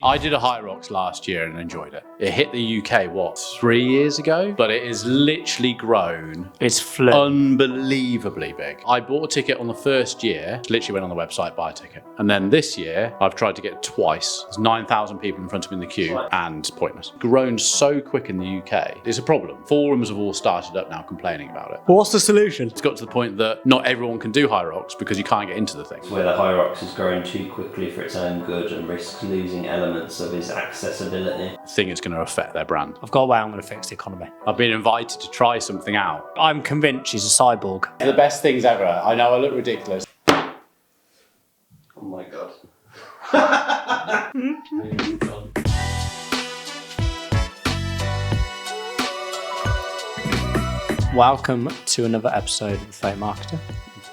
I did a Hyrox last year and enjoyed it. It hit the UK, 3 years ago? But it has literally grown. It's flew. Unbelievably big. I bought a ticket on the first year, literally went on the website, buy a ticket. And then this year, I've tried to get it twice. There's 9,000 people in front of me in the queue and pointless. Grown so quick in the UK. It's a problem. Forums have all started up now complaining about it. What's the solution? It's got to the point that not everyone can do Hyrox because you can't get into the thing. Where the Hyrox is growing too quickly for its own good and risks losing elements of its accessibility. I think it's going to affect their brand. I've got a way I'm going to fix the economy. I've been invited to try something out. I'm convinced she's a cyborg. The best things ever. I know I look ridiculous. Oh my god. Welcome to another episode of The Fake Marketer.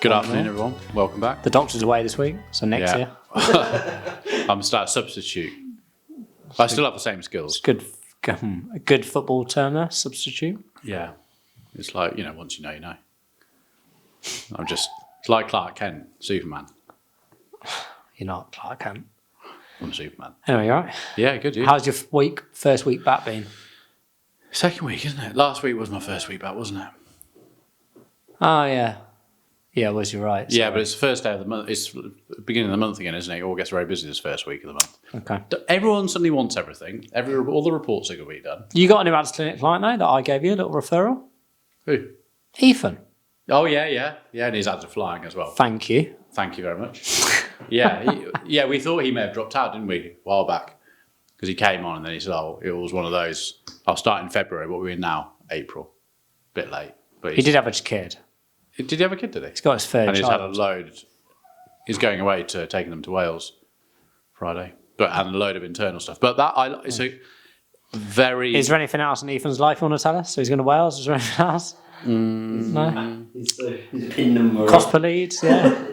Good afternoon, everyone. Welcome back. The doctor's away this week, so Nick's here. I'm a substitute. I still have the same skills. A good football term there, substitute. Yeah. It's like, once you know, you know. It's like Clark Kent, Superman. You're not Clark Kent. I'm Superman. Anyway, you all right? Yeah, good, dude. How's your first week back been? Second week, isn't it? Last week was my first week back, wasn't it? Oh, yeah. Yeah, you're right. Yeah, but it's the first day of the month. It's the beginning of the month again, isn't it? It all gets very busy this first week of the month. Okay. Everyone suddenly wants everything. All the reports are going to be done. You got a new ads clinic client now that I gave you, a little referral? Who? Ethan. Oh, yeah. Yeah, and his ads are flying as well. Thank you. Thank you very much. Yeah, we thought he may have dropped out, didn't we, a while back? Because he came on and then he said, it was one of those. I'll start in February. What are we in now? April. Bit late. But He did have a kid. Did he have a kid, did he? He's got his third And he's child. had a load. He's going away to taking them to Wales Friday. And a load of internal stuff. But it's a very... Is there anything else in Ethan's life you want to tell us? So he's going to Wales. Is there anything else? No? His pin number. Cost per lead, yeah.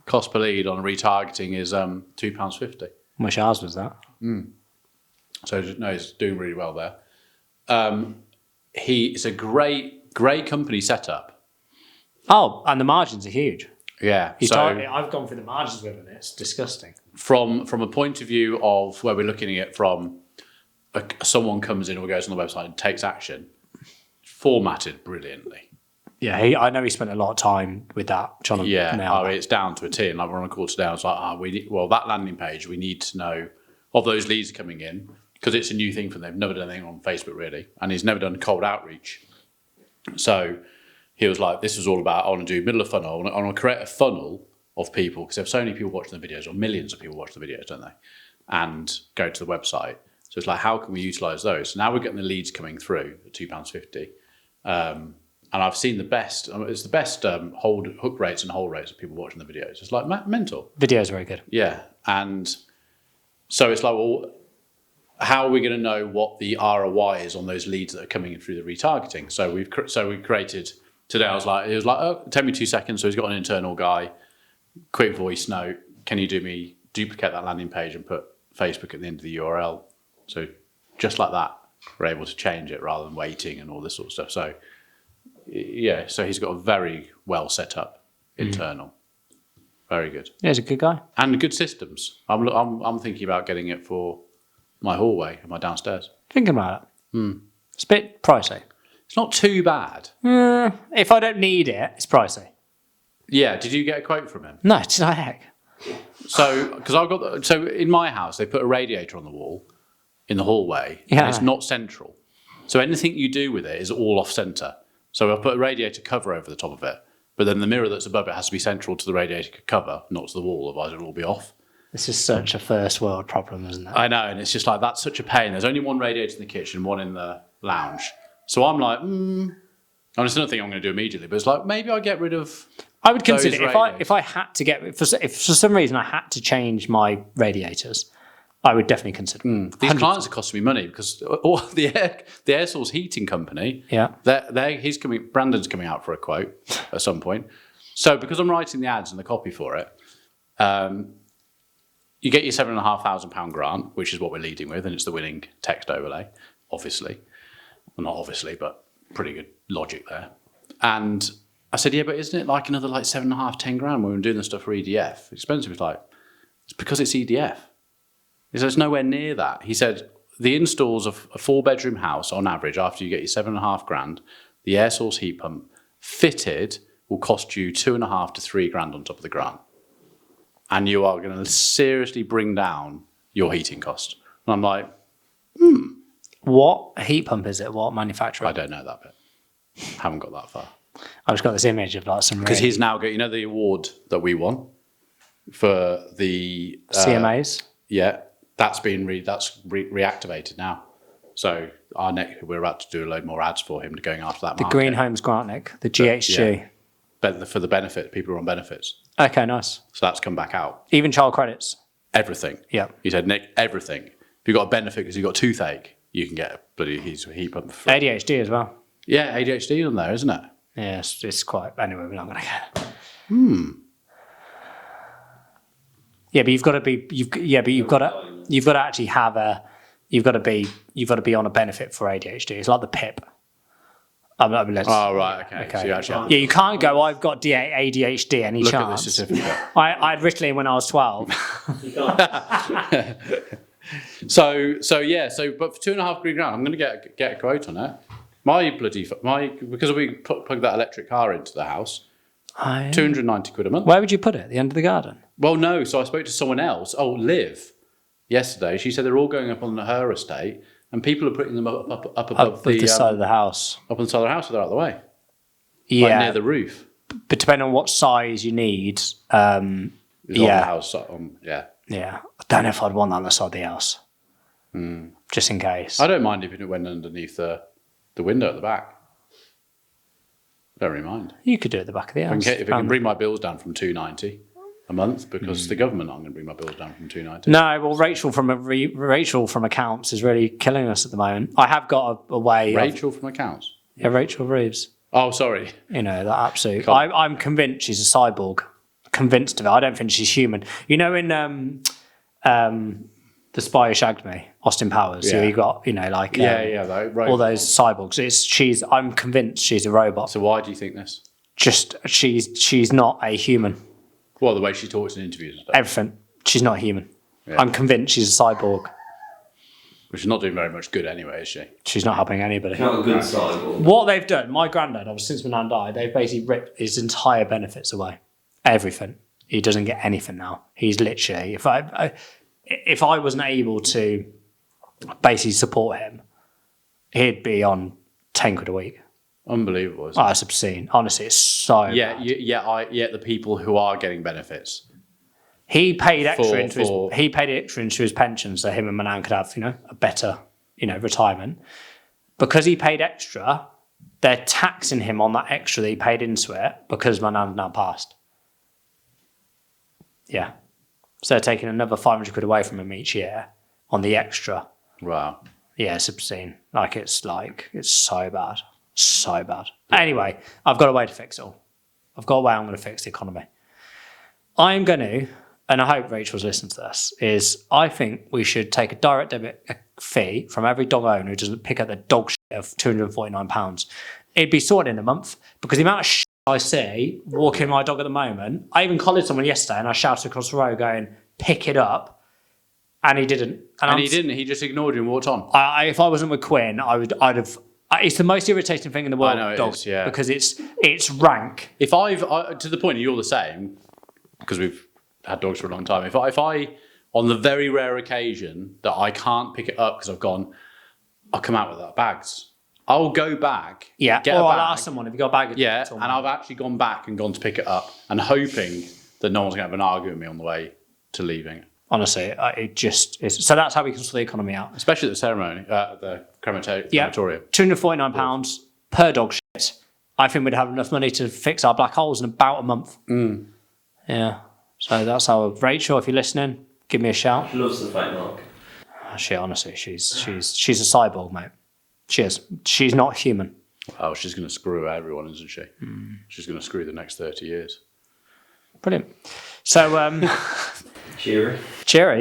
Cost per lead on retargeting is £2.50. Wish ours was that. So no, he's doing really well there. It's a great company setup. Oh, and the margins are huge. Yeah. I've gone through the margins with him. It's disgusting. From a point of view of where we're looking at it from, someone comes in or goes on the website and takes action, formatted brilliantly. Yeah, I know he spent a lot of time with that. Trying to nail that. It's down to a T. And like we're on a call today, I was like, that landing page, we need to know of those leads coming in because it's a new thing for them. They've never done anything on Facebook really, and he's never done cold outreach. So he was like, this is all about, I want to do middle of funnel. I want to create a funnel of people because there's so many people watching the videos, or millions of people watch the videos, don't they? And go to the website. So it's like, how can we utilize those? So now we're getting the leads coming through at £2.50. And I've seen the best, it's the best hook rates and hold rates of people watching the videos. It's like mental. Video's very good. Yeah. And so it's like, well, how are we going to know what the ROI is on those leads that are coming in through the retargeting? So we created... Today it was like, take me 2 seconds. So he's got an internal guy, quick voice note. Can you duplicate that landing page and put Facebook at the end of the URL? So just like that, we're able to change it rather than waiting and all this sort of stuff. So yeah, so he's got a very well set up internal. Very good. Yeah, he's a good guy. And good systems. I'm thinking about getting it for my hallway and my downstairs. Thinking about it. It's a bit pricey. It's not too bad. If I don't need it, it's pricey. Yeah. Did you get a quote from him? No, it's not heck. So, because in my house, they put a radiator on the wall in the hallway, Yeah. and it's not central. So anything you do with it is all off centre. So I've put a radiator cover over the top of it, but then the mirror that's above it has to be central to the radiator cover, not to the wall, otherwise it'll all be off. This is such a first world problem, isn't it? I know, and it's just like, that's such a pain. There's only one radiator in the kitchen, one in the lounge. So I'm like, and it's another thing I'm going to do immediately, but it's like, maybe I'll get rid of... I would consider if I had to if for some reason I had to change my radiators, I would definitely consider. These clients are costing me money because all the air source heating company, Brandon's coming out for a quote at some point. So because I'm writing the ads and the copy for it, you get your £7,500 grant, which is what we're leading with, and it's the winning text overlay, obviously. Well, not obviously, but pretty good logic there. And I said, yeah, but isn't it like another like 7.5, 10 grand when we're doing the stuff for EDF? Expensive. It's like, it's because it's EDF. He said, it's nowhere near that. He said, the installs of a 4-bedroom house on average, after you get your $7,500, the air source heat pump fitted will cost you $2,500 to $3,000 on top of the grant. And you are going to seriously bring down your heating cost. And I'm like, What heat pump is it? What manufacturer? I don't know that bit. Haven't got that far. I've just got this image of like some. Because he's now got, you know, the award that we won for the CMAs. Yeah, that's been reactivated now. So we're about to do a load more ads for him to going after that. The market. Green Homes Grant, Nick. The GHG. But for the benefit, people are on benefits. Okay, nice. So that's come back out. Even child credits. Everything. Yeah. He said, Nick, everything. If you've got a benefit because you've got toothache, you can get a bloody heat pump for free. ADHD as well. Yeah, ADHD on there, isn't it? Yeah, it's quite. Anyway, we're not going to get. Yeah, but you've got to be. You've got to actually have a. You've got to be on a benefit for ADHD. It's like the PIP. Oh right, okay. So you actually you can't go. I've got ADHD. Any look chance? at the certificate. I had Ritalin when I was 12. So but for $2,500, I'm going to get a quote on it. Because we plug that electric car into the house, £290 a month. Where would you put it? At the end of the garden? Well, no. So I spoke to someone else. Liv, yesterday. She said they're all going up on her estate, and people are putting them up above the side of the house. Up on the side of the house, so they're out of the way. Yeah, like near the roof. But depending on what size you need, It's on the house. Yeah. I don't know if I'd want that on the side of the house, just in case. I don't mind if it went underneath the window at the back. Don't really mind. You could do it at the back of the house. If it can bring my bills down from $290 a month, because the government aren't going to bring my bills down from $290. No, well, Rachel from accounts is really killing us at the moment. I have got a way. Rachel from accounts. Yeah, Rachel Reeves. Oh, sorry. You know that absolute. I'm convinced she's a cyborg. Convinced of it. I don't think she's human. You know, in The Spy Who Shagged Me, Austin Powers. Yeah. Who you got, Right. all those cyborgs. I'm convinced she's a robot. So why do you think this? Just she's not a human. Well, the way she talks in interviews and stuff. Everything. She's not human. Yeah. I'm convinced she's a cyborg. Which is not doing very much good anyway, is she? She's not helping anybody. Not a good cyborg. What they've done, my granddad, since my nan died, they've basically ripped his entire benefits away. Everything. He doesn't get anything now. He's literally, if I wasn't able to basically support him, he'd be on 10 quid a week. Unbelievable, isn't it? Oh, it's obscene. Honestly, it's so bad. The people who are getting benefits. He paid extra into his pension so him and my nan could have, a better, retirement. Because he paid extra, they're taxing him on that extra that he paid into it because my nan's now passed. Yeah. So they're taking another 500 quid away from him each year on the extra. Wow. Yeah, it's obscene. It's so bad. So bad. Anyway, I've got a way to fix it all. I've got a way I'm going to fix the economy. I'm going to, and I hope Rachel's listening to this, is I think we should take a direct debit fee from every dog owner who doesn't pick up the dog shit of £249. It'd be sorted in a month, because the amount of shit I see walking my dog at the moment, I even collared someone yesterday and I shouted across the road going, pick it up, and he didn't. And he didn't, he just ignored you and walked on. If I wasn't with Quinn, I'd have. It's the most irritating thing in the world, I know dogs, is, yeah. because it's rank. If to the point you're the same, because we've had dogs for a long time. If I on the very rare occasion that I can't pick it up because I'll come out with that bags. I'll go back. Yeah. Get a bag. I'll ask someone if you got a bag. Yeah, and I've actually gone back and gone to pick it up and hoping that no one's going to have an argument with me on the way to leaving. Honestly, it just is. So that's how we can sort the economy out. Especially at the ceremony, the crematorium. £249 per dog shit. I think we'd have enough money to fix our black holes in about a month. Yeah. So that's how. Rachel, if you're listening, give me a shout. She loves the fake mark. Honestly, she's a cyborg, mate. She is. She's not human. Oh, she's going to screw everyone, isn't she? She's going to screw the next 30 years. Brilliant. So, cheery,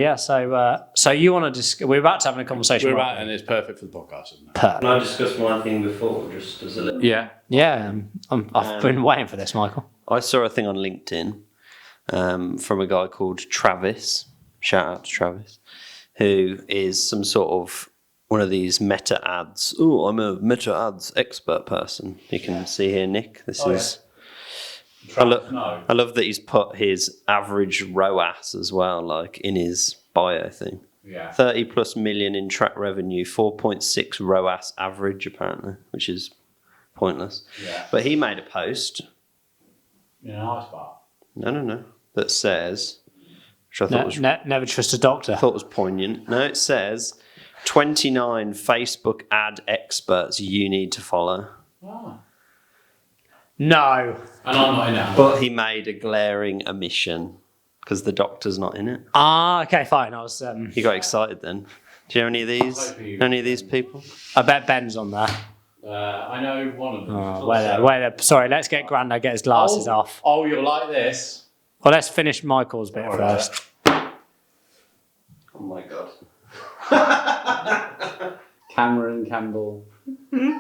yeah. So you want to we're about to have a conversation. And it's perfect for the podcast, isn't it? Can I discuss one thing before, just as a little? Yeah. Yeah. I've been waiting for this, Michael. I saw a thing on LinkedIn from a guy called Travis. Shout out to Travis, who is some sort of one of these meta ads. Oh, I'm a meta ads expert person. You can see here, Nick. This is. I love that he's put his average ROAS as well, like in his bio thing. Yeah. 30 plus million in track revenue, 4.6 ROAS average apparently, which is pointless. Yeah. But he made a post. In an ice bar. No. That says, which I thought was Never trust a doctor. I thought was poignant. No, it says 29 Facebook ad experts you need to follow. Oh. No. And I'm not in it. But he made a glaring omission because the doctor's not in it. Ah, okay, fine. I was. You got excited then. Do you know any of these? Any of these people? I bet Ben's on there. I know one of them. Oh, wait. Sorry, let's get Grando get his glasses off. Oh, you're like this. Well, let's finish Michael's bit first. Oh my god. Cameron Campbell,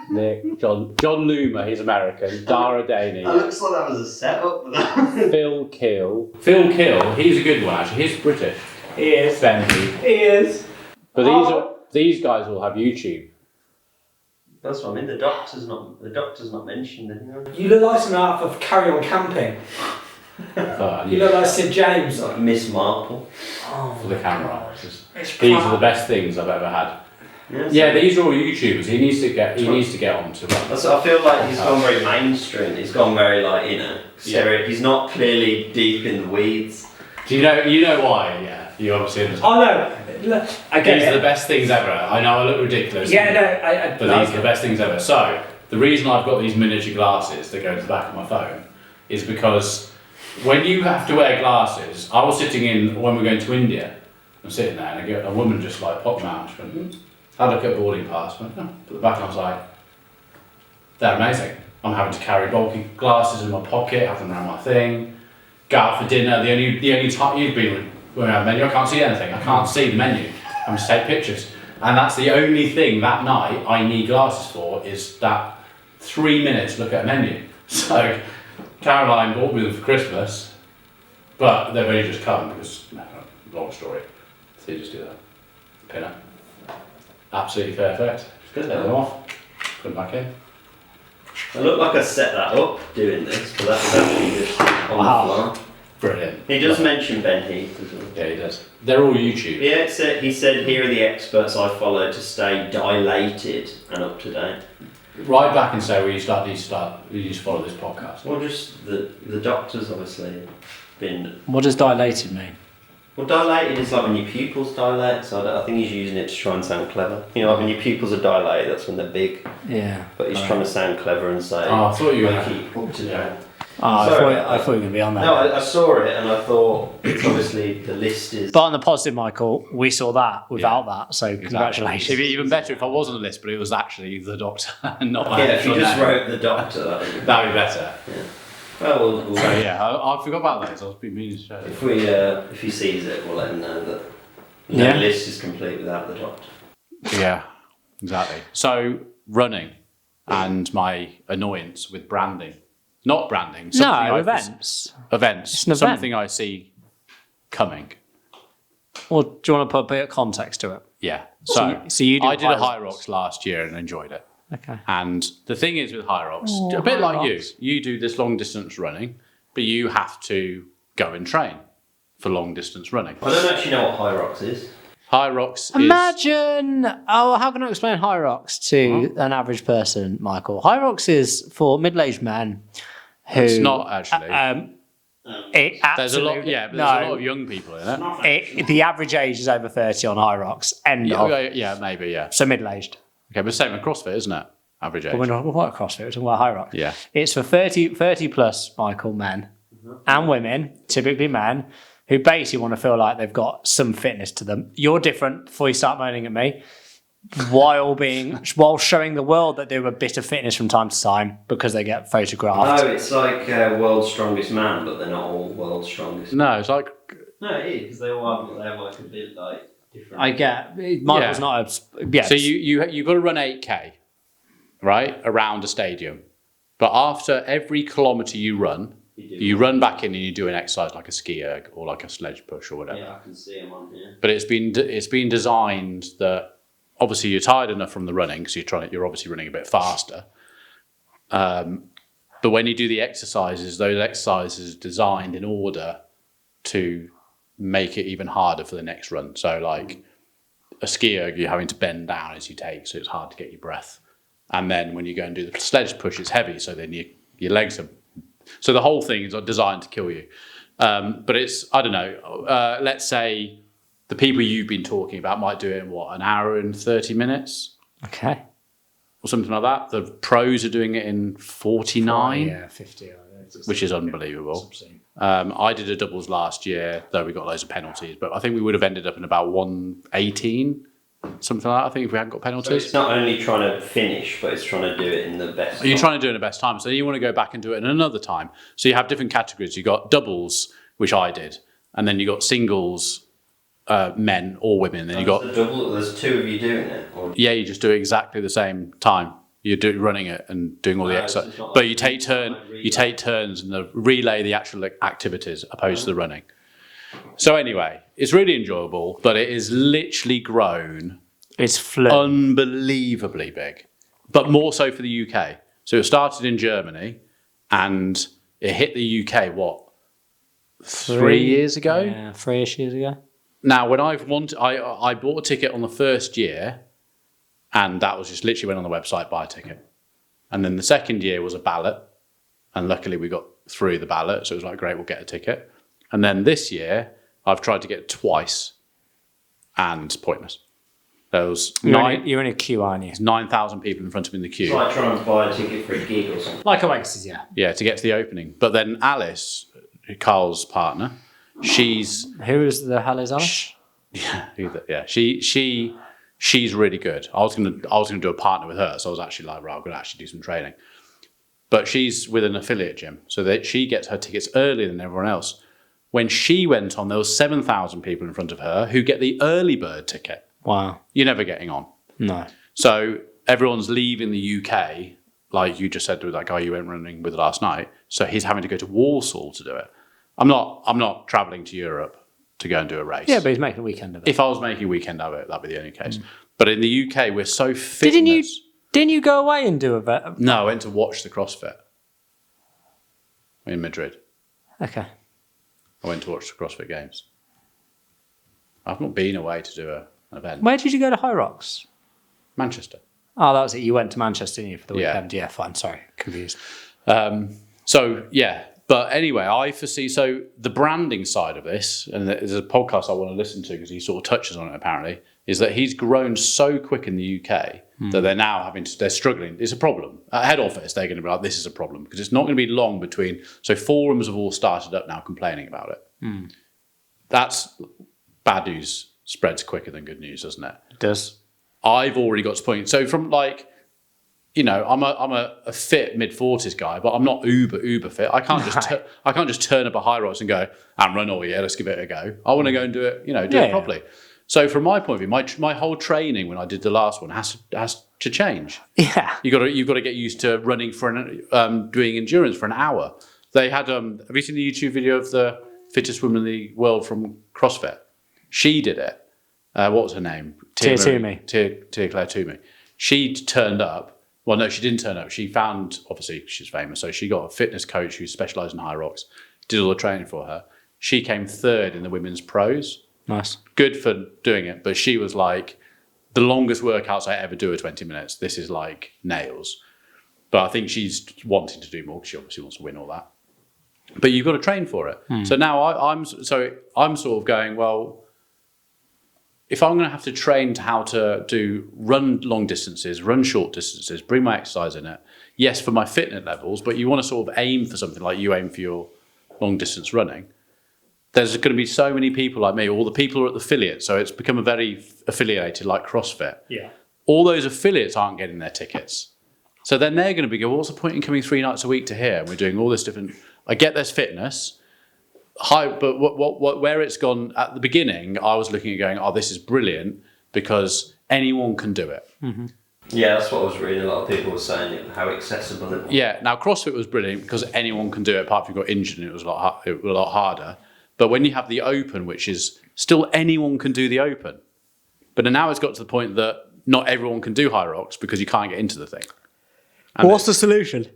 Nick, John Loomer, he's American. Dara Daney. looks like that was a setup. Phil Kill, he's a good one actually. He's British. He is. Bentley. He is. But these guys all have YouTube. That's what I mean. The doctor's not mentioned anywhere. You look like someone out of Carry On Camping. You look like Sid James. Like Miss Marple. For the camera. These are the best things I've ever had. Yeah, these are all YouTubers. He needs to get onto that. I feel like he's gone very mainstream. He's gone very serious. He's not clearly deep in the weeds. Do you know why? Yeah, you obviously understand. Oh no, I get These it. are the best things ever. I know I look ridiculous. Yeah, no, but these are the best things ever. So the reason I've got these miniature glasses that go to the back of my phone is because when you have to wear glasses, I was sitting in when we were going to India. I'm sitting there and a woman just like popped me out. She went, I look at boarding pass. Went, put the back on. I was like, they're amazing. I'm having to carry bulky glasses in my pocket, have them around my thing. Go out for dinner. The only time you've been when we have a menu, I can't see anything. I can't see the menu. I'm just take pictures, and that's the only thing that night I need glasses for is that 3 minutes look at a menu. So Caroline bought me them for Christmas, but they've only just come because long story. So you just do that. Pinner. Absolutely perfect. Just take them off. Put them back in. I look like I set that up doing this, but that was actually just on the floor. Brilliant. He does mention Ben Heath as well. Yeah, he does. They're all YouTube. Yeah, he said, here are the experts I follow to stay dilated and up to date. Right back and say, will you follow this podcast? Well, just the doctor's obviously been... What does dilated mean? Well, dilated is like when your pupils dilate, so I think he's using it to try and sound clever. You know, like when your pupils are dilated, that's when they're big. Yeah. But he's trying to sound clever and say, I thought you were keep up to date. I thought you were going to be on that. No, I saw it and I thought, it's obviously the list is... But on the positive, Michael, we saw that without that, so congratulations. It'd be even better if I was on the list, but it was actually the doctor, not my if you just name. wrote the doctor, that'd be better. Yeah. Well, we'll So yeah, I forgot about those. I was being meaning to show it. if he sees it, we'll let him know that the list is complete without the doctor. Yeah, exactly. So running and my annoyance with branding. Not branding. Events. Events. It's an event. Something I see coming. Well, do you want to put a bit of context to it? Yeah. So you did I did a Hyrox. Hyrox last year and enjoyed it. Okay. And the thing is with Hyrox, a bit like you do this long distance running, but you have to go and train for long distance running. I don't actually know what Hyrox is. Hyrox Imagine, how can I explain Hyrox to an average person, Michael? Hyrox is for middle-aged men who... It's not actually. There's a lot of young people in it. The average age is over 30 on Hyrox. Yeah, maybe, yeah. So middle-aged. Okay, but same with CrossFit, isn't it? Average age. But we're not talking about CrossFit, we're talking about Hyrox. Yeah. It's for 30 plus, Michael, men and women, typically men, who basically want to feel like they've got some fitness to them. You're different before you start moaning at me, while showing the world that they have a bit of fitness from time to time because they get photographed. No, it's like World's Strongest Man, but they're not all World's Strongest. No, it's like... No, it is, because they have like a bit like different... I get... Michael's not a... Yeah. So you've got to run 8K, right, around a stadium. But after every kilometre you run, You run back in and you do an exercise like a ski erg or like a sledge push or whatever. Yeah, I can see them on here. But it's been designed that obviously you're tired enough from the running because you're obviously running a bit faster. But when you do the exercises, those exercises are designed in order to make it even harder for the next run. So like a ski erg, you're having to bend down as you take, so it's hard to get your breath. And then when you go and do the sledge push, it's heavy, so then your legs are... So the whole thing is designed to kill you. But it's, I don't know, let's say the people you've been talking about might do it in what, an hour and 30 minutes? Okay. Or something like that. The pros are doing it in 49. Yeah, 50. Which is unbelievable. I did a doubles last year, though we got loads of penalties, but I think we would have ended up in about 118, something like that, I think, if we hadn't got penalties. So it's not only trying to finish, but it's trying to do it in the best You're trying to do it in the best time, so you want to go back and do it in another time. So you have different categories. You got doubles, which I did, and then you got singles, men or women. Then you got the double. There's two of you doing it. Or... Yeah, you just do it exactly the same time. You're running it and doing all the exercise, but you take turns and relay the actual activities opposed to the running. So anyway, it's really enjoyable, but it is literally grown. It's flew. Unbelievably big, but more so for the UK. So it started in Germany, and it hit the UK what 3 years ago? Yeah, 3-ish years ago. Now, when I bought a ticket on the first year, and that was just literally went on the website, buy a ticket. And then the second year was a ballot, and luckily we got through the ballot, so it was like, great, we'll get a ticket. And then this year, I've tried to get it twice, and pointless. There was You're in a queue, aren't you? 9,000 people in front of me in the queue. It's like trying to buy a ticket for a gig or something. Like Oasis, yeah. Yeah, to get to the opening. But then Alice, Carl's partner, Who is the hell is Alice? She's really good. I was gonna do a partner with her, so I was actually like, right, I'm gonna actually do some training. But she's with an affiliate gym, so that she gets her tickets earlier than everyone else. When she went on, there was 7,000 people in front of her who get the early bird ticket. Wow. You're never getting on. No. So everyone's leaving the UK, like you just said with that guy you went running with last night. So he's having to go to Walsall to do it. I'm not travelling to Europe to go and do a race. Yeah, but he's making a weekend of it. If I was making a weekend of it, that'd be the only case. But in the UK, we're so fit. Didn't you go away and do a vet? No, I went to watch the CrossFit in Madrid. Okay. I went to watch the CrossFit Games. I've not been away to do an event. Where did you go to Hyrox? Manchester. Oh, that was it. You went to Manchester, didn't you, for the Yeah. weekend? Yeah, fine. Sorry, confused. So, yeah. But anyway, I foresee, so the branding side of this, and there's a podcast I want to listen to because he sort of touches on it apparently, is that he's grown so quick in the UK that they're now they're struggling. It's a problem. At head office, they're going to be like, this is a problem because it's not going to be long between, so forums have all started up now complaining about it. That's bad news spreads quicker than good news, doesn't it? It does. I've already got to point. So from like, you know, I'm a fit mid-40s guy, but I'm not uber fit. I can't just turn up a Hyrox and go and run all year. Let's give it a go. I want to go and do it, it properly. So from my point of view, my whole training when I did the last one has to change. Yeah. You've got to get used to running for doing endurance for an hour. They had have you seen the YouTube video of the fittest woman in the world from CrossFit? She did it. What was her name? Tia Toomey. Tia Claire Toomey. She turned up. Well, no, she didn't turn up. She found, obviously, she's famous, so she got a fitness coach who specialised in Hyrox, did all the training for her. She came third in the women's pros. Nice. Good for doing it, but she was like, the longest workouts I ever do are 20 minutes. This is like nails. But I think she's wanting to do more because she obviously wants to win all that. But you've got to train for it. So now I'm sort of going, well, if I'm going to have to train to how to run long distances, run short distances, bring my exercise in it, yes, for my fitness levels, but you want to sort of aim for something like you aim for your long distance running. There's going to be so many people like me, all the people are at the affiliate, so it's become a very affiliated like CrossFit. Yeah. All those affiliates aren't getting their tickets. So then they're going to be going, well, what's the point in coming 3 nights a week to here? And we're doing all this different, I get there's fitness, but where it's gone at the beginning, I was looking at going, oh, this is brilliant because anyone can do it. Yeah, that's what I was reading. A lot of people were saying how accessible it was. Yeah. Now CrossFit was brilliant because anyone can do it, apart from if you got injured, and it was a lot harder. But when you have the Open, which is still anyone can do the Open, but now it's got to the point that not everyone can do Hyrox because you can't get into the thing. And What's the solution?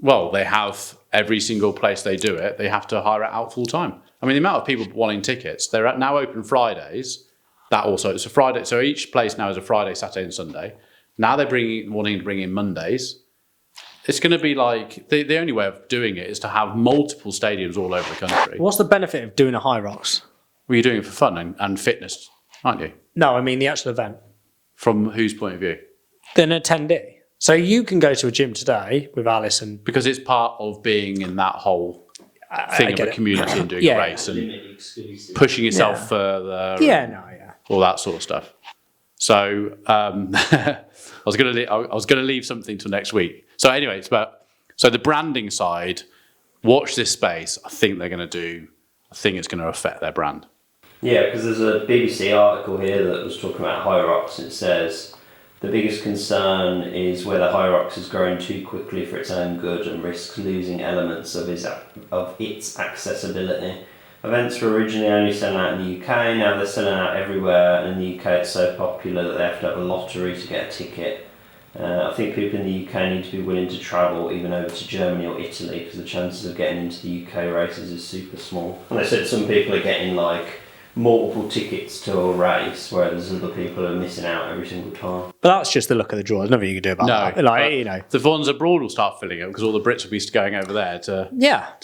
well, they have every single place they do it, they have to hire it out full time. I mean, the amount of people wanting tickets, they're now open Fridays. That also, it's a Friday. So each place now is a Friday, Saturday, and Sunday. Now they're wanting to bring in Mondays. It's going to be like the only way of doing it is to have multiple stadiums all over the country. What's the benefit of doing a Hyrox? Well, you're doing it for fun and fitness, aren't you? No, I mean the actual event. From whose point of view? Then attendee. So you can go to a gym today with Alice and Because it's part of being in that whole thing of get a it. community and doing Yeah. a race and pushing yourself further. yeah, and no, yeah. all that sort of stuff. So I was going to leave something till next week. So anyway, so the branding side. Watch this space. I think they're going to do. I think it's going to affect their brand. Yeah, because there's a BBC article here that was talking about Hyrox. It says the biggest concern is whether Hyrox is growing too quickly for its own good and risks losing elements of its accessibility. Events were originally only selling out in the UK, now they're selling out everywhere, and in the UK it's so popular that they have to have a lottery to get a ticket. I think people in the UK need to be willing to travel even over to Germany or Italy because the chances of getting into the UK races is super small. And they said some people are getting like multiple tickets to a race, whereas other people are missing out every single time. But that's just the look of the draw. There's nothing you can do about that. but Like, you know. the ones abroad will start filling it because all the Brits will be going over there to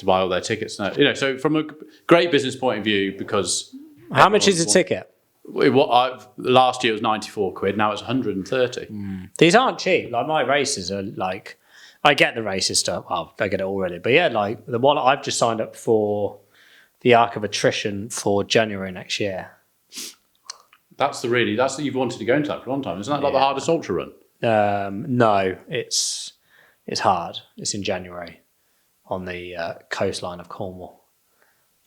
buy all their tickets. No, so from a great business point of view, because How much is a ticket? last year it was 94 quid. Now it's 130. These aren't cheap. Like my races are like, I get the races stuff. Well, I get it already. But yeah, like the one I've just signed up for the Arc of Attrition for January next year. That's that you've wanted to go into that for a long time. Isn't that like the hardest ultra run? No, it's hard. It's in January on the coastline of Cornwall.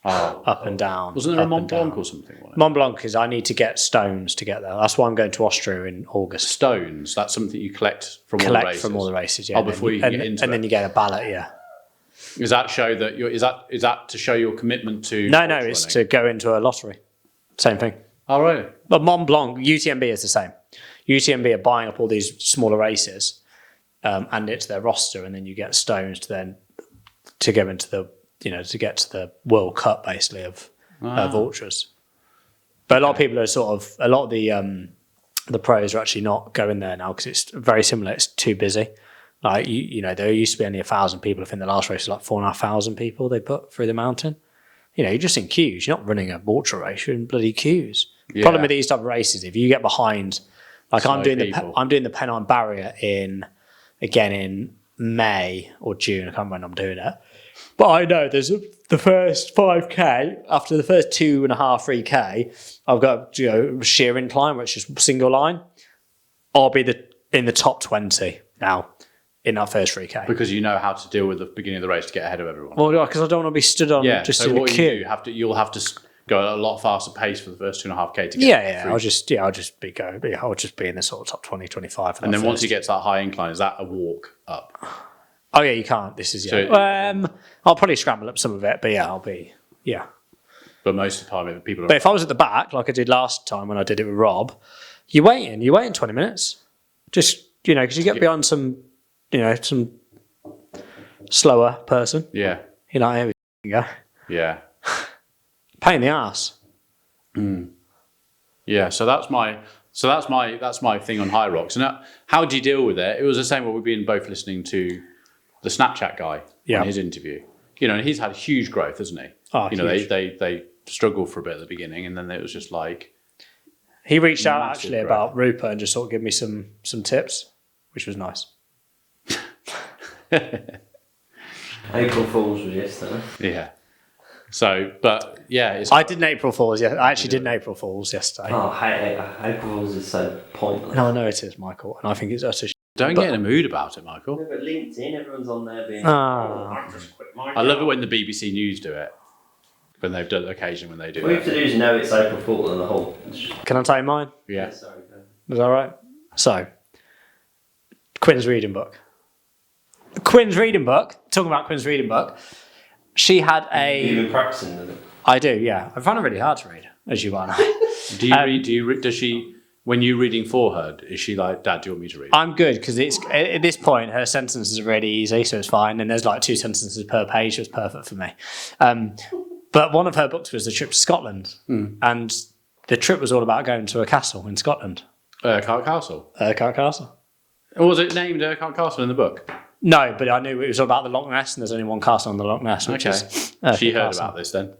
Up and down. Wasn't there a up Mont and Blanc down. or something? On it? Mont Blanc is I need to get stones to get there. That's why I'm going to Austria in August. Stones. That's something you collect from all the Collect races. from all the races, yeah. Oh, before you can get into and then you get a ballot, yeah. Does that show that is that to show your commitment to? No, ultra it's running? to go into a lottery. Same thing. Oh, really? But Mont Blanc, UTMB is the same. UTMB are buying up all these smaller races, and it's their roster, and then you get stones to go into the to get to the World Cup basically of ultras. But a lot of people are a lot of the pros are actually not going there now because it's very similar. It's too busy. Like there used to be only 1,000 people. I think the last race was like 4,500 people they put through the mountain. You're just in queues. You're not running a ultra race. You're in bloody queues. Yeah. Problem with these type of races, if you get behind, like I'm doing the Pennine Barrier in May or June. I can't remember when I'm doing it. But I know there's the first 5K, after the first 2.5, 3K, I've got sheer incline, which is single line. I'll be in the top 20 now in that first 3K. Because you know how to deal with the beginning of the race to get ahead of everyone. Well, because I don't want to be stood on just so in a what queue. you'll have to go at a lot faster pace for the first 2.5K to get through. I'll just be in the sort of top 20, 25. And then once you get to that high incline, is that a walk up? Oh yeah, you can't. This is I'll probably scramble up some of it, but I'll be But most of the time, people are. But if I was at the back, like I did last time when I did it with Rob, you're waiting 20 minutes. Just, because you get behind some slower person. Yeah. Here we go. Yeah. Pain in the ass. Yeah. So that's my thing on Hyrox. And how do you deal with it? It was the same when we've been both listening to the Snapchat guy in his interview. And he's had huge growth, hasn't he? Oh, huge. They struggled for a bit at the beginning, and then it was just like he reached out actually growth. about Rupert and just sort of give me some tips, which was nice. April Fool's was yesterday. Yeah. So, but yeah, I did an April Fool's. Yeah, I actually did an April Fool's yesterday. Oh, April Fool's is so pointless. No, I know it is, Michael, and I think it's utter. Don't get in a mood about it, Michael. No, but LinkedIn, everyone's on there being. Ah. I just quit my I love it when the BBC News do it. When they've done occasion when they do All you have it. to do is know it's April Fool and the whole. Can I tell you mine? Yeah. Sorry, go. Is that right? So, Quinn's reading book. Quinn's reading book. Talking about Quinn's reading book. She had a. You've been practicing with it. I do, yeah. I find it really hard to read, as you are. Do you read? Do you? Does she? When you're reading for her, is she like, Dad, do you want me to read? I'm good because it's at this point her sentences are really easy, so it's fine. And there's like 2 sentences per page, so it's perfect for me. But one of her books was the trip to Scotland, and the trip was all about going to a castle in Scotland. Urquhart Castle. Urquhart Castle. Or was it named Urquhart Castle in the book? No, but I knew it was all about the Loch Ness, and there's only one castle on the Loch Ness. Which is She heard Castle. about this then.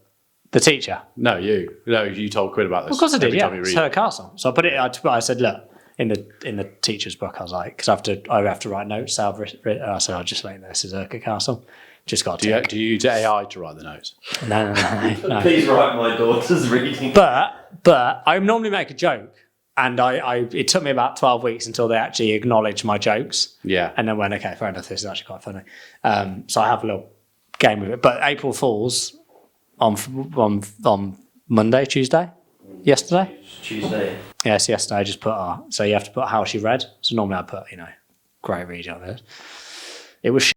The teacher. No, you. No, you told Quinn about this. Of course I did. every Yeah, time you it's read her it. castle. So I put it. I said, look, in the teacher's book, I was like, because I have to write notes. So I said, I'll just like this is Urquhart Castle. Just got to. Do you use AI to write the notes? No. Please write my daughter's reading. But I normally make a joke, and it took me about 12 weeks until they actually acknowledged my jokes. Yeah. And then went, okay, fair enough, this is actually quite funny. So I have a little game with it. But April Fools on Monday, Tuesday, yesterday. Tuesday. Yes, yesterday I just put so you have to put how she read. So normally I put, great reading on it. It was shit.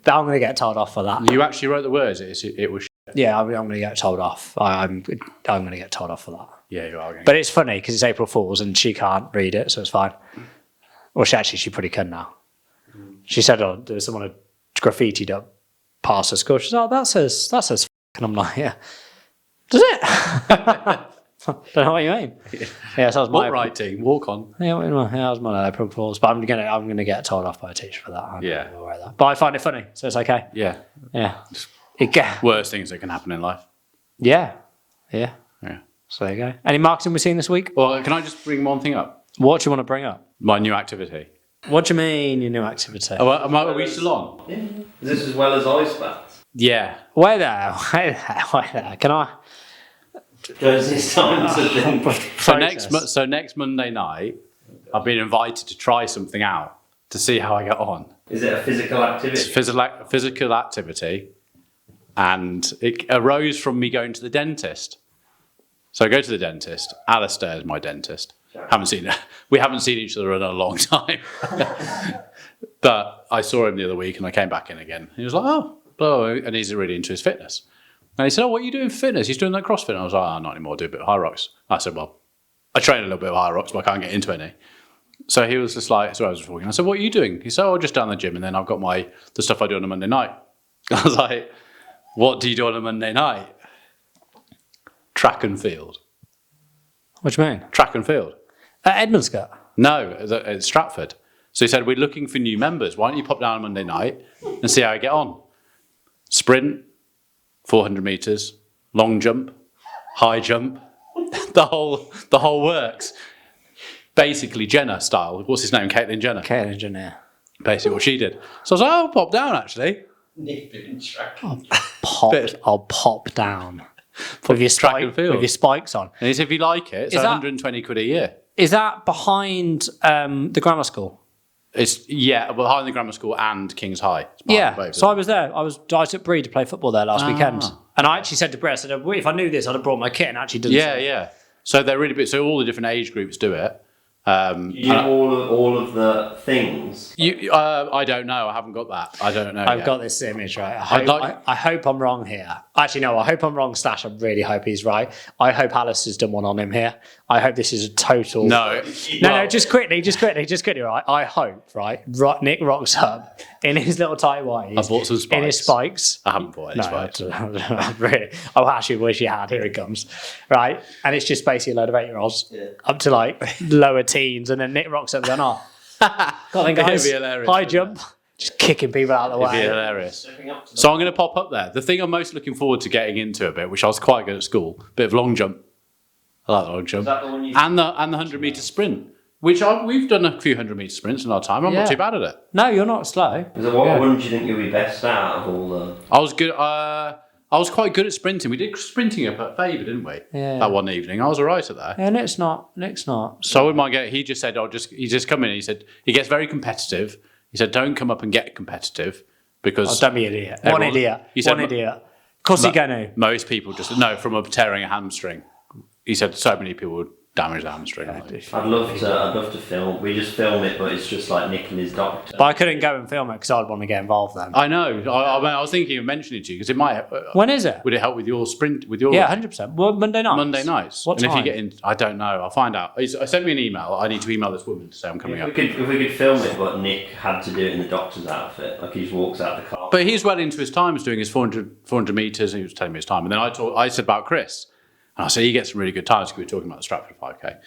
But I'm going to get told off for that. You actually wrote the words. It was. Yeah, I'm going to get told off. I'm going to get told off for that. Yeah, you are. But it's funny because it's April Fool's and she can't read it, so it's fine. Well, she probably can now. She said, there was someone who graffitied up past her school. She said, that says f***. And I'm like, yeah. Does it? Don't know what you mean. Yeah, so that was What writing? Walk on. Yeah, that was my April Fool's. But I'm gonna get told off by a teacher for that. I'm Yeah. not gonna worry that. But I find it funny, so it's okay. Yeah. Yeah. Worst things that can happen in life. Yeah. Yeah. So there you go. Any marketing we've seen this week? Well, can I just bring one thing up? What do you want to bring up? My new activity. What do you mean, your new activity? Are we still on? Yeah. Is this as well as ice baths? Yeah. Wait there. Can I? Because it's time to think. So next Monday night, I've been invited to try something out to see how I get on. Is it a physical activity? It's physical activity, and it arose from me going to the dentist. So I go to the dentist. Alistair is my dentist. We haven't seen each other in a long time. But I saw him the other week, and I came back in again. He was like, "Oh," and he's really into his fitness. And he said, "Oh, what are you doing for fitness?" He's doing that CrossFit. And I was like, "Oh, not anymore. I do a bit of Hyrox." I said, "Well, I train a little bit of Hyrox, but I can't get into any." So he was just like, so I was talking. I said, "What are you doing?" He said, "Oh, just down the gym, and then I've got the stuff I do on a Monday night." I was like, "What do you do on a Monday night?" Track and field. What do you mean? Track and field. At Edmondscott? No, at Stratford. So he said, "We're looking for new members. Why don't you pop down on Monday night and see how I get on? Sprint, 400 metres, long jump, high jump, the whole works." Basically Jenner style. What's his name? Caitlyn Jenner. Caitlyn Jenner. Basically what she did. So I was like, "Oh, I'll pop down actually." I'll pop down. With your track and field. With your spikes on. And he said, "If you like it, it's Is that- 120 quid a year." Is that behind the grammar school? It's behind the grammar school and King's High. It's behind Yeah. both. So I was there. I took Bree to play football there last weekend. Ah. And I actually said to Bree, I said, if I knew this, I'd have brought my kit and actually done it. Yeah. So they're really big. So all the different age groups do it. You do all of the things. I don't know. I haven't got that. I don't know. I've got this image, right? I hope I'm wrong here. Actually, no, I hope I'm wrong, / I really hope he's right. I hope Alice has done one on him here. I hope this is a total... No. No, just quickly, right? I hope, right? Nick rocks up in his little tight whities. I bought some spikes. In his spikes. I haven't bought any spikes. Really. I actually wish he had. Here he comes. Right? And it's just basically a load of 8-year-olds up to like lower teens. And then Nick rocks up going, "Oh, got then guys, It'd be hilarious, high wouldn't jump." Just kicking people out of the It'd be way. hilarious. So I'm going to pop up there. The thing I'm most looking forward to getting into a bit, which I was quite good at school, bit of long jump. I like the long jump. Is that the one you... And the 100 metre sprint, which we've done a few 100 metre sprints in our time. I'm Yeah. not too bad at it. No, you're not slow. What one do you think you'll be best at out of all the... I was good. I was quite good at sprinting. We did sprinting up at Faber, didn't we? Yeah. That one evening. I was all right at that. Yeah, Nick's not. So with my he just said, he just come in. He said he gets very competitive. He said, "Don't come up and get competitive because Don't be an idiot. One idiot. He said, One idiot. Of course you're going to. most people just from tearing a hamstring." He said so many people would damage the hamstring. I'd love to film. We just film it, but it's just like Nick and his doctor. But I couldn't go and film it because I'd want to get involved then. I know. I was thinking of mentioning it to you because it might. When is it? Would it help with your sprint? With your 100%. Well, Monday nights. Monday nights. What and time? if you get in, I don't know. I'll find out. I sent me an email. I need to email this woman to say I'm coming up. If we could film it, but Nick had to do it in the doctor's outfit, like he just walks out the car. But he's well into his times doing his 400 meters. And he was telling me his time, and then I said about Chris. And I said, he gets some really good times because we were talking about the Stratford 5K.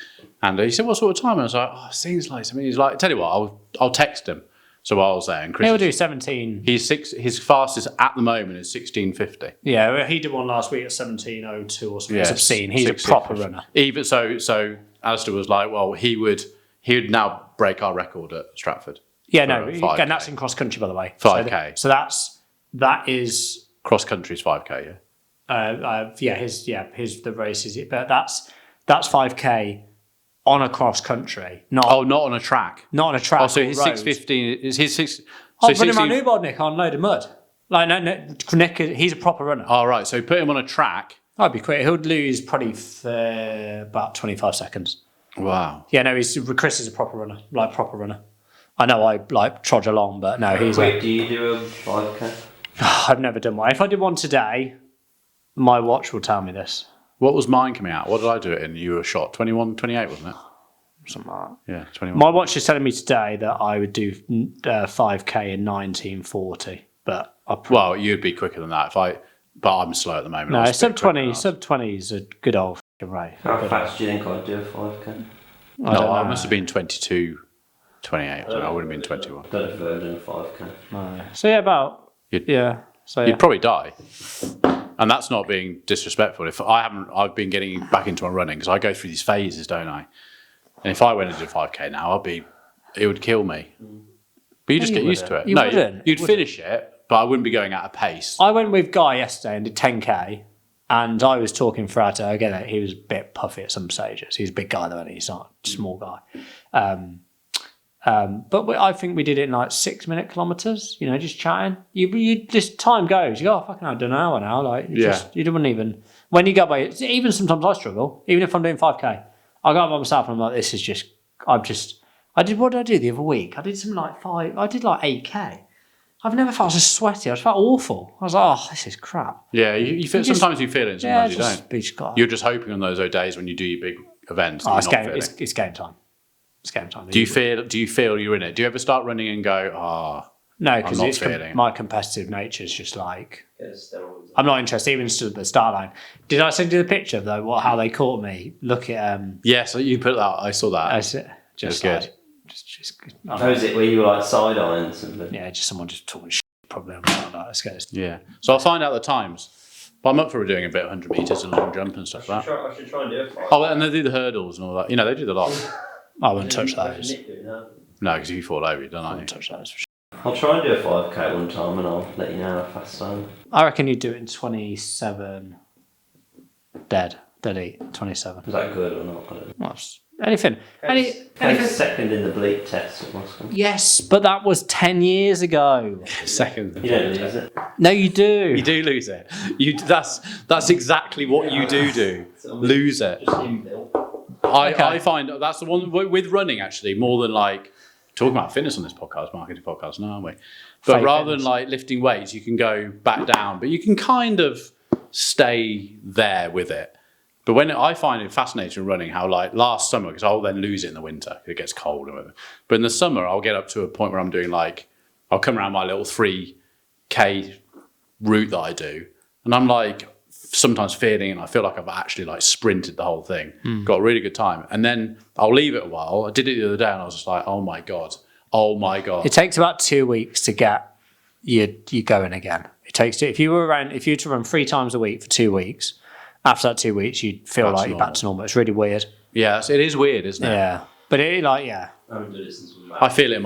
And he said, what sort of time? And I was like, it seems like something. He's like, tell you what, I'll text him. So I was there. And Chris, He'll do 17. his fastest at the moment is 16:50. Yeah, he did one last week at 17:02 or something. Yeah, It's obscene. He's a proper runner. Even so Alistair was like, well, he would now break our record at Stratford. Yeah, no, for a 5K. and that's in cross country, by the way. 5K. So that is Cross country's 5K, yeah. the race is it, but that's 5K on a cross country, not on a track. not on a track. Oh, so or his road. 6:15 is his 6. Oh, So running 16 around Newbold, Nick, on a load of mud. Like no, Nick, he's a proper runner. Oh, right. So put him on a track. I'd be quick. He'll lose probably about 25 seconds. Wow. Yeah, no, Chris is a proper runner, like proper runner. I know I like trudge along, but no, he's. Wait, do you do a 5K? I've never done one. If I did one today, my watch will tell me this. What was mine coming out? What did I do it in? You were shot 21, 28, wasn't it? Something like that. Yeah, 21. My watch is telling me today that I would do 5K in 1940, but Well, you'd be quicker than that but I'm slow at the moment. no, I was a bit quicker sub 20 is a good old f***ing rate. How fast do you think I'd do a 5K? I must have been 22, 28. I wouldn't have been 21. I don't know if I've ever done a 5K. No. So yeah, You'd probably die. And that's not being disrespectful. I've been getting back into my running because I go through these phases, don't I? And if I went into a 5K now, it would kill me. But you just get used to it. You'd finish it, but I wouldn't be going at a pace. I went with Guy yesterday and did 10K, and I was talking throughout it. I get it. He was a bit puffy at some stages. He's a big guy though, and he's not a small guy. But I think we did it in like 6-minute kilometers. You know, just chatting. You just time goes. You go, oh fucking, I don't know now. Like, you don't even when you go by. Even sometimes I struggle. Even if I'm doing 5K, I go by myself and I'm like, this is just. I did what did I do the other week? I did something like 5. I did like 8K. I've never felt so sweaty. I just felt awful. I was like, oh, this is crap. Yeah, you feel. Sometimes you feel it, and sometimes you don't. You're just hoping on those days when you do your big events. Oh, it's game time. It's game time. Do you feel you're in it? Do you ever start running and go, no, because I'm not feeling my competitive nature is just like I'm not interested. Even stood at the start line. Did I send you the picture though? How they caught me? Look at Yes, you put that. I saw that. Just good. Like, just. How is it where you were like side eyeing something? Yeah, just someone just talking shit probably on like that. Let's go. Yeah. So I'll find out the times. But I'm up for doing a bit of 100 metres and long jump and stuff like that. I should try and do it. Oh, and they do the hurdles and all that. You know, they do the lot. I wouldn't touch those. No, because if you fall over, you don't. I wouldn't touch those. I'll try and do a 5K one time and I'll let you know how fast I am. I reckon you'd do it in 27. Dead eat. 27. Is that good or not? I don't know. Well, anything. Anything. Second in the bleep test at Moscow. Yes, but that was 10 years ago. Second. You don't lose it. No, you do. You do lose it. That's exactly what you do. Lose it. I find that's the one with running actually more than like talking about fitness on this podcast, marketing podcast, no, aren't we? But rather than like lifting weights, you can go back down, but you can kind of stay there with it. But when I find it fascinating running how like last summer, because I'll then lose it in the winter, it gets cold and whatever. But in the summer, I'll get up to a point where I'm doing like, I'll come around my little 3K route that I do, and I'm like sometimes feeling, and I feel like I've actually like sprinted the whole thing, got a really good time. And then I'll leave it a while. I did it the other day and I was just like, oh my God. It takes about 2 weeks to get you going again. It takes if you were to run 3 times a week for 2 weeks, after that 2 weeks, you'd feel like you're back to normal. It's really weird. Yeah, it is weird, isn't it? Yeah. But I feel it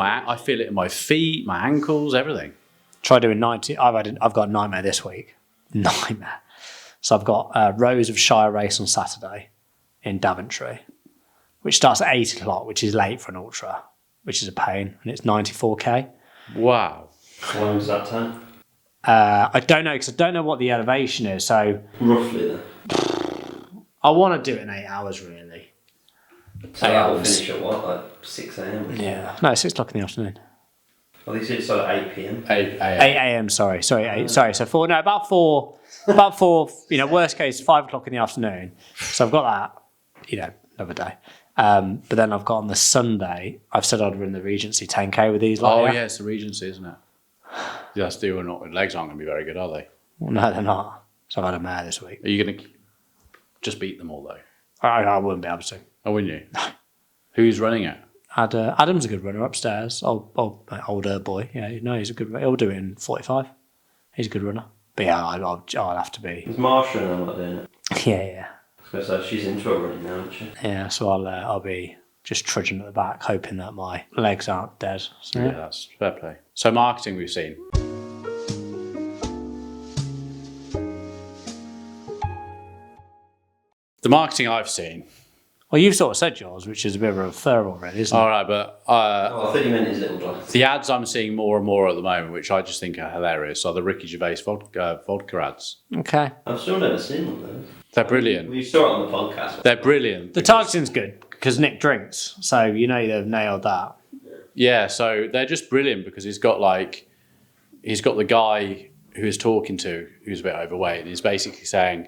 in my feet, my ankles, everything. Try doing 90. I've got a nightmare this week. Nightmare. So I've got a Rose of Shire race on Saturday in Daventry, which starts at 8 o'clock, which is late for an ultra, which is a pain, and it's 94k. Wow. How long does that take? I don't know, because I don't know what the elevation is. So roughly then. I want to do it in 8 hours, really. So that will finish at what, like 6 a.m? Yeah. No, 6 o'clock in the afternoon. Well, they said it's like 8 p.m. 8 a.m. 8 a.m. Sorry, 8. Sorry, so 4. No, about 4. About 4. Worst case 5 o'clock in the afternoon. So I've got that. Another day. But then I've got on the Sunday. I've said I'd run the Regency 10k with these. Oh yeah, it's the Regency, isn't it? That's doing not. Legs aren't going to be very good, are they? Well, no, they're not. So I've had a mare this week. Are you going to just beat them all though? I wouldn't be able to. Oh, wouldn't you? Who's running it? Adam's a good runner upstairs. Older boy. Yeah, he's a good. He'll do it in 45. He's a good runner. But yeah, I'll have to be. Is Marsha now not doing it? Yeah. So she's into it running now, isn't she? Yeah, so I'll be just trudging at the back, hoping that my legs aren't dead. So, Yeah, that's fair play. So marketing we've seen. The marketing I've seen. Well, you've sort of said yours, which is a bit of a referral, really, isn't it? All right, but I thought you meant his little glass. the ads I'm seeing more and more at the moment, which I just think are hilarious, are the Ricky Gervais vodka ads. Okay. I've still never seen one of those. They're brilliant. We saw it on the podcast. They're brilliant. The targeting's good because Nick drinks, so they've nailed that. Yeah, so they're just brilliant because he's got the guy who he's talking to who's a bit overweight, and he's basically saying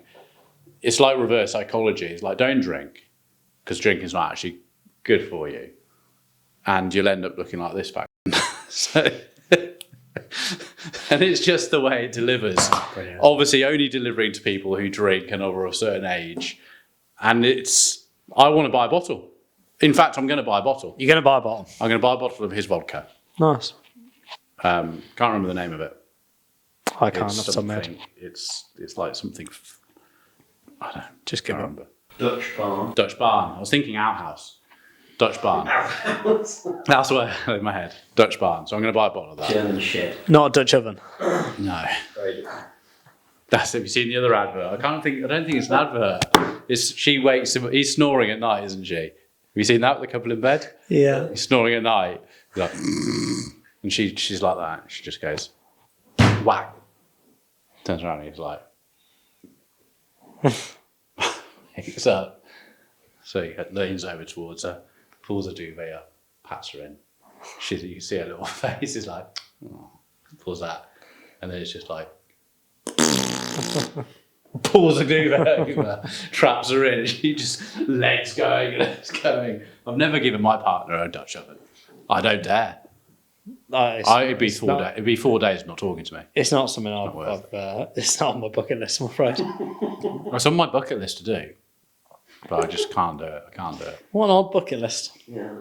it's like reverse psychology. It's like, don't drink because drinking's not actually good for you, and you'll end up looking like this fact. So, and it's just the way it delivers. Brilliant. Obviously, only delivering to people who drink and are of a certain age, and I want to buy a bottle. In fact, I'm going to buy a bottle. You're going to buy a bottle? I'm going to buy a bottle of his vodka. Nice. Can't remember the name of it. I can't. Off the top of my head. It's like something. I don't know. Just give Can't it. remember. Dutch barn. Dutch barn. I was thinking outhouse. Dutch barn. That's what in my head. Dutch barn. So I'm going to buy a bottle of that. German shed. Not a Dutch oven. No. Have you seen the other advert? I don't think it's an advert. She wakes him. He's snoring at night, isn't she? Have you seen that with the couple in bed? Yeah. He's snoring at night. He's like, and she's like that. She just goes, whack. Turns around and he's like, wakes up. So he leans over towards her, pulls a duvet up, pats her in. You can see her little face is like, oh, pulls that. And then it's just like, pulls a duvet over, traps her in, and she just legs going and legs going. I've never given my partner a Dutch oven. I don't dare. It'd be 4 days of not talking to me. It's not something worth it's not on my bucket list, I'm afraid. Well, it's on my bucket list to do, but I just can't do it. I can't do it. What an odd bucket list. Yeah.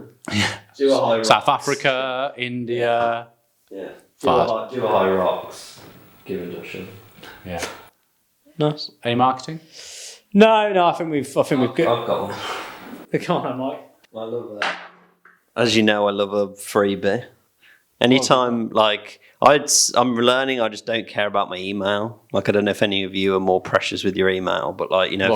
Do a Hyrox. South Africa, India. Yeah. Do Fad. a Hyrox. Give a Dutch oven. Yeah. Nice. Any marketing? No, I think we've got. I've got one. Come on, Mike. I love that. As you know, I love a freebie. Anytime, I'm learning, I just don't care about my email. Like, I don't know if any of you are more precious with your email, but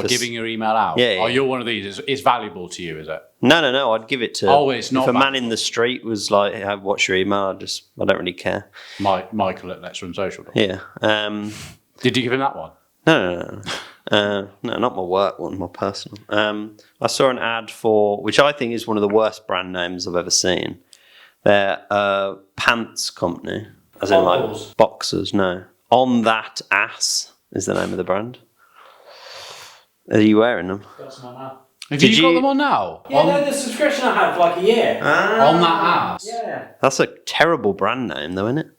Giving your email out? Yeah, Oh, yeah. you're one of these. It's valuable to you, is it? No, I'd give it to. Oh, it's not If a man valuable. in the street was like, "Hey, what's your email?" I don't really care. Michael at Let's Run Social. Yeah. Did you give him that one? No, not my work one, my personal. I saw an ad which I think is one of the worst brand names I've ever seen. They're a pants company, as in like boxers. No, On That Ass is the name of the brand. Are you wearing them? Got some on now. Have Did you got you- them on now? Yeah, no, the subscription I had for like a year. On that ass? Yeah. That's a terrible brand name, though, isn't it?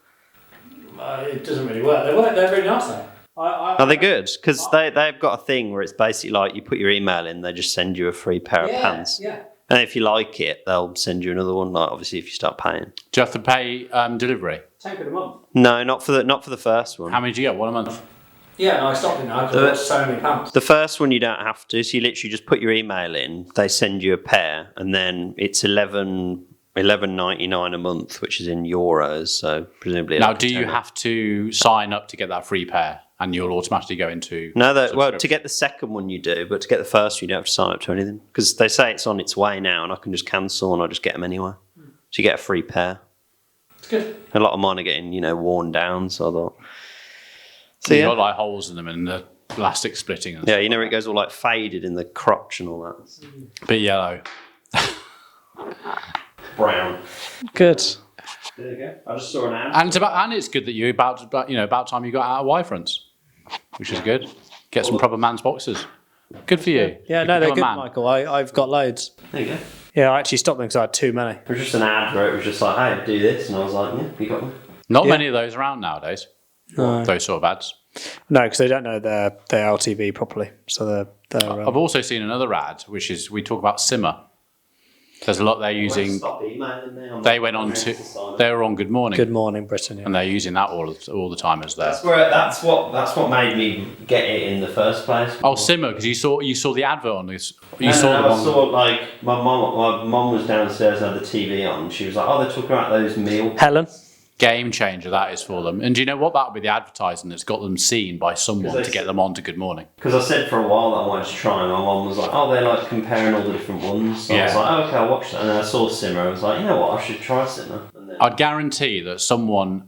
It doesn't really work. They're really nice though. Are they good? Because they've got a thing where it's basically like you put your email in, they just send you a free pair of pants. Yeah. And if you like it, they'll send you another one. Like obviously, if you start paying. Do you have to pay delivery? £10 a month. No, not for the first one. How many do you get? One a month? Yeah, no, I stopped it now because I've got so many pants. The first one you don't have to. So you literally just put your email in. They send you a pair, and then it's $11.99 a month, which is in euros. So presumably. Now, like do a you tenner. have to sign up to get that free pair, and you'll automatically go into? No, well, to subscription? get the second one you do, but to get the first one you don't have to sign up to anything because they say it's on its way now, and I can just cancel and I just get them anyway. So you get a free pair. It's good. A lot of mine are getting worn down, so I thought. So You've yeah, got like holes in them and the plastic splitting and yeah, stuff. it goes all like faded in the crotch and all that. Bit yellow. Brown. Good. There you go. I just saw an ad. And it's good that you're about time you got out of Y fronts, which is good. Get some proper man's boxes. Good for you. Yeah, You no, they're become a good, man. Michael. I've got loads. There you go. Yeah, I actually stopped them because I had too many. It was just an ad where it was just like, hey, do this. And I was like, yeah, you got one. Not Yeah. many of those around nowadays. No. Those sort of ads. No, because they don't know their LTV properly. So they're I've also seen another ad, which is we talk about Simmer. There's a lot they're using. Stop emailing me. They went on to. They were on Good Morning, Good Morning Britain. Yeah. and they're using that all the time as their. That's what made me get it in the first place. Oh, Simmer, because you saw the advert on this. You I saw saw like my mum was downstairs and had the TV on. She was like, "Oh, they're talking about those meal." Helen. game changer that is for them. And do you know what? That would be the advertising that's got them seen by someone to get them on to Good Morning. Because I said for a while that I wanted to try, and my mum was like, "Oh, they're like comparing all the different ones." So I was like, "Oh, okay, I'll watch that." And then I saw Simmer. I was like, "You know what? I should try Simmer." And then I'd guarantee that someone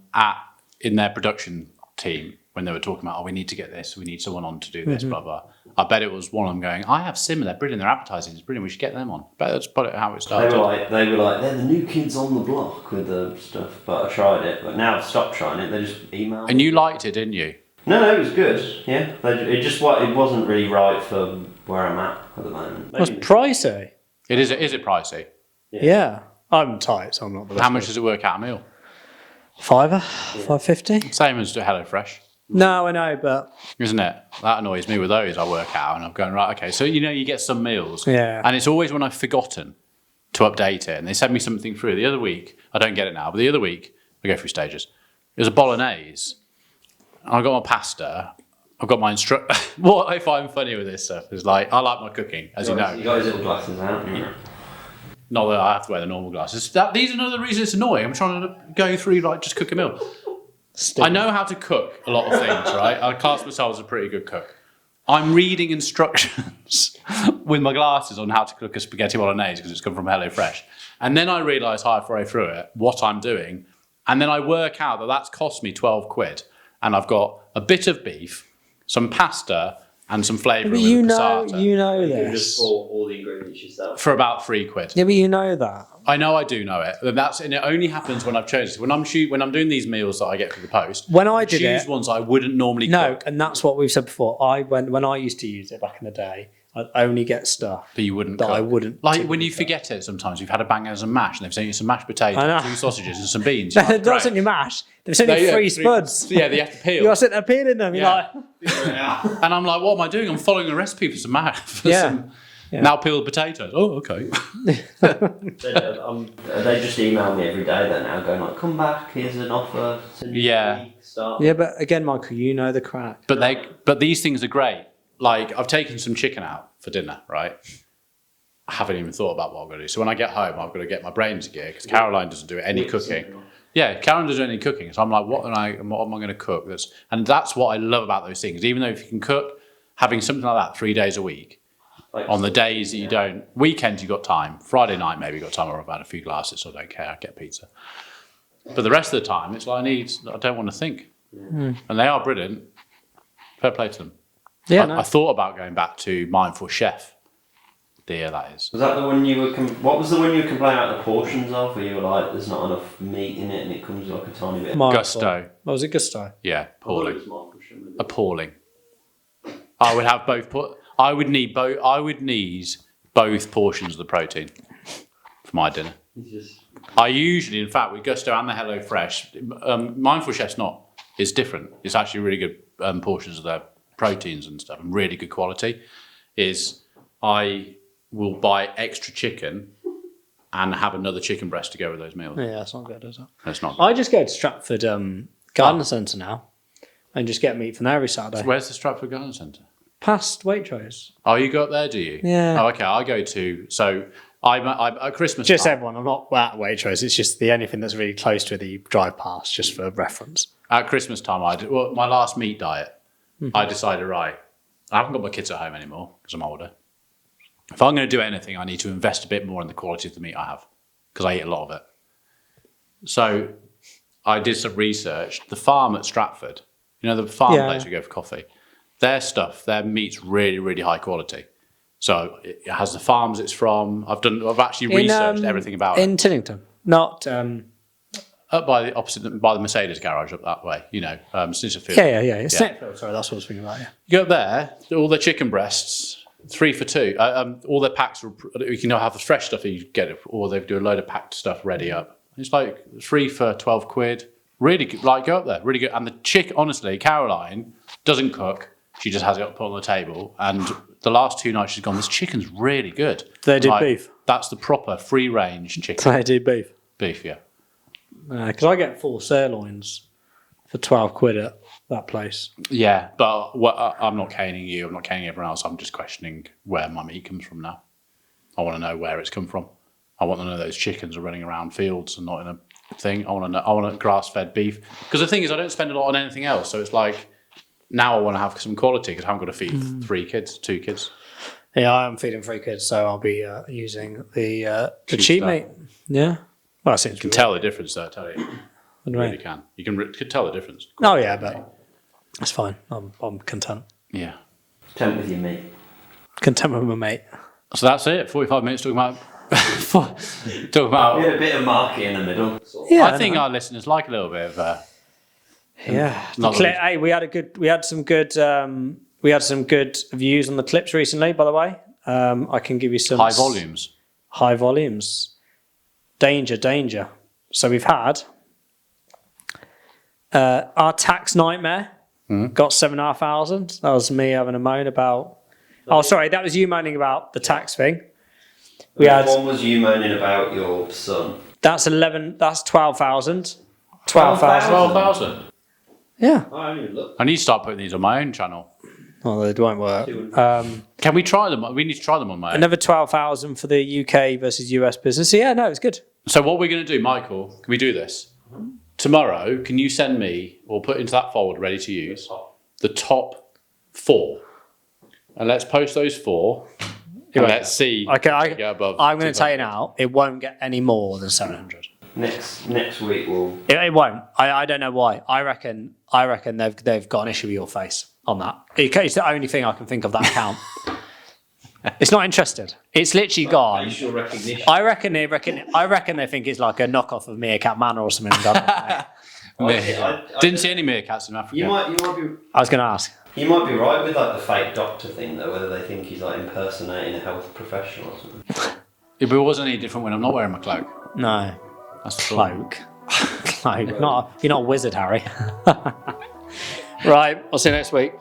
in their production team, when they were talking about, "Oh, we need to get this, we need someone on to do this, blah blah," I bet it was one of them going, "I have Simmer, they're brilliant, their advertising is brilliant, we should get them on." But that's probably how it started. they were like, they're the new kids on the block with the stuff. But I tried it, but now I've stopped trying it. They just email. And you liked it, didn't you? No, it was good. Yeah, it wasn't really right for where I'm at the moment. It's pricey. Is it pricey? Yeah. I'm tight, so I'm not the best. How much does it work out a meal? £5, £5.50. Same as HelloFresh, No, I know, but isn't it? That annoys me with those. I work out and I'm going, right, okay. So, you get some meals. Yeah. And it's always when I've forgotten to update it and they send me something through. The other week, I don't get it now, but the other week, I go through stages. It was a bolognese. I got my pasta. I've got my What I find funny with this stuff is like, I like my cooking, as you know. You got his little glasses out. Yeah. Not that I have to wear the normal glasses. These are another reason it's annoying. I'm trying to go through, just cook a meal. I know how to cook a lot of things, right? I class myself as a pretty good cook. I'm reading instructions with my glasses on how to cook a spaghetti bolognese because it's come from HelloFresh. And then I realise halfway through it what I'm doing. And then I work out that that's cost me 12 quid. And I've got a bit of beef, some pasta, and some flavouring but with you a know, passata you know You this. just bought all the ingredients yourself. for about 3 quid. Yeah, but you know that. I know I do know it. And it only happens when I've chosen. When I'm doing these meals that I get through the post. When I did choose it, ones I wouldn't normally no, cook. and that's what we've said before. When I used to use it back in the day, I'd only get stuff That you wouldn't that cook. I wouldn't. Like when you forget it sometimes, you've had a bangers and mash, and they've sent you some mashed potatoes, I know. 2 sausages, and some beans. They're You're like, not "Great." sending you mash. They've sent you three spuds. Yeah, they have to peel. You're sitting there peeling them. You're Yeah. like, And I'm like, what am I doing? I'm following a recipe for some mash. Yeah. Yeah. Now peeled potatoes. Oh, okay. They just email me every day then now going like, come back, here's an offer. Yeah. Start. yeah, but again, Michael, you know the crack. But these things are great. Like I've taken some chicken out for dinner, right? I haven't even thought about what I'm going to do. So when I get home, I've got to get my brains gear because Caroline doesn't do any cooking. Yeah, Caroline doesn't do any cooking. So I'm like, what am I going to cook? That's what I love about those things. Even though if you can cook, having something like that 3 days a week, Like, on the days that you don't, weekends you got time. Friday night maybe you got time, or I've had a few glasses, so I don't care. I get pizza. But the rest of the time, it's like I don't want to think. And they are brilliant. Fair play to them. Yeah, I thought about going back to Mindful Chef. Dear, that is. Was that the one you were? What was the one you were complaining about the portions of? Where you were like, "There's not enough meat in it, and it comes like a tiny bit." Gusto. What was it? Gusto. Yeah, appalling. I would have both. I would need both. I would need both portions of the protein for my dinner. I usually, in fact, with Gusto and the HelloFresh, Mindful Chef's it's different. It's actually really good portions of their proteins and stuff, and really good quality. I will buy extra chicken and have another chicken breast to go with those meals. Yeah, that's not good, is it? It's not. I just go to Stratford Garden Centre now and just get meat from there every Saturday. Where's the Stratford Garden Centre? Past Waitrose. Oh, you go up there, do you? Yeah. Oh, okay. I go to I'm at Christmas. Just time, everyone. I'm not at Waitrose. It's just the only thing that's really close to it that you drive past, just for reference. At Christmas time, my last meat diet. I decided, right, I haven't got my kids at home anymore because I'm older. If I'm going to do anything, I need to invest a bit more in the quality of the meat I have because I eat a lot of it. So I did some research. The farm at Stratford, the farm place we go for coffee, their meat's really, really high quality. So it has the farms it's from. I've actually researched everything about it. in Tinnington, not Up by the Mercedes garage up that way, Snitterfield. yeah. Snitterfield, sorry, that's what I was thinking about. Yeah. You go up there, all their chicken breasts, 3 for 2. All their packs are, you can have the fresh stuff that you get it, or they do a load of packed stuff ready up. It's like 3 for 12 quid. Really good. Like, go up there, really good. And the honestly, Caroline doesn't cook. She just has it up on the table. And the last 2 nights she's gone, this chicken's really good. Do they do beef? That's the proper free range chicken. Do they do beef? Beef, yeah. Because I get 4 sirloins for 12 quid at that place. Yeah, but I'm not caning you. I'm not caning everyone else. I'm just questioning where my meat comes from now. I want to know where it's come from. I want to know those chickens are running around fields and not in a thing. I want to know. I want grass-fed beef. Because the thing is, I don't spend a lot on anything else. So it's like now I want to have some quality because I haven't got to feed 2 kids. Yeah, I am feeding 3 kids, so I'll be using the cheap stuff. meat. Yeah. Well, I You can tell the difference there, I tell you. You really can. You can tell the difference. Oh yeah, but that's fine. I'm content. Yeah. Content with your meat. Content with my mate. So that's it. 45 minutes talking about. We had a bit of market in the middle. Yeah, I think our listeners like a little bit of. Yeah. Not Hey, we had some good views on the clips recently. By the way, I can give you some high volumes. High volumes. Danger. So we've had our tax nightmare got 7,500. That was me having a moan about. Oh, sorry, that was you moaning about the tax thing. One was you moaning about your son. That's 11. That's 12,000. 12,000. Yeah. I haven't even looked. I need to start putting these on my own channel. Well, they won't work. Can we try them? We need to try them on my own. Another 12,000 for the UK versus US business. Yeah, no, it's good. So what we're going to do, Michael, can we do this? Tomorrow, can you send me, or put into that folder ready to use, the top 4? And let's post those 4. And let's see. Okay, I'm I'm going to tell you now, it won't get any more than 700. Next week we'll. It won't. I don't know why. I reckon they've got an issue with your face on that. It's the only thing I can think of that account. It's not interested. It's literally gone. Facial recognition. I reckon they think it's like a knockoff of Meerkat Manor or something. Didn't see any meerkats in Africa. You might be. I was going to ask. You might be right with like the fake doctor thing though, whether they think he's like impersonating a health professional or something. If it wasn't any different when I'm not wearing my cloak. No. That's the problem. Cloak. You're not a wizard, Harry. Right, I'll see you next week.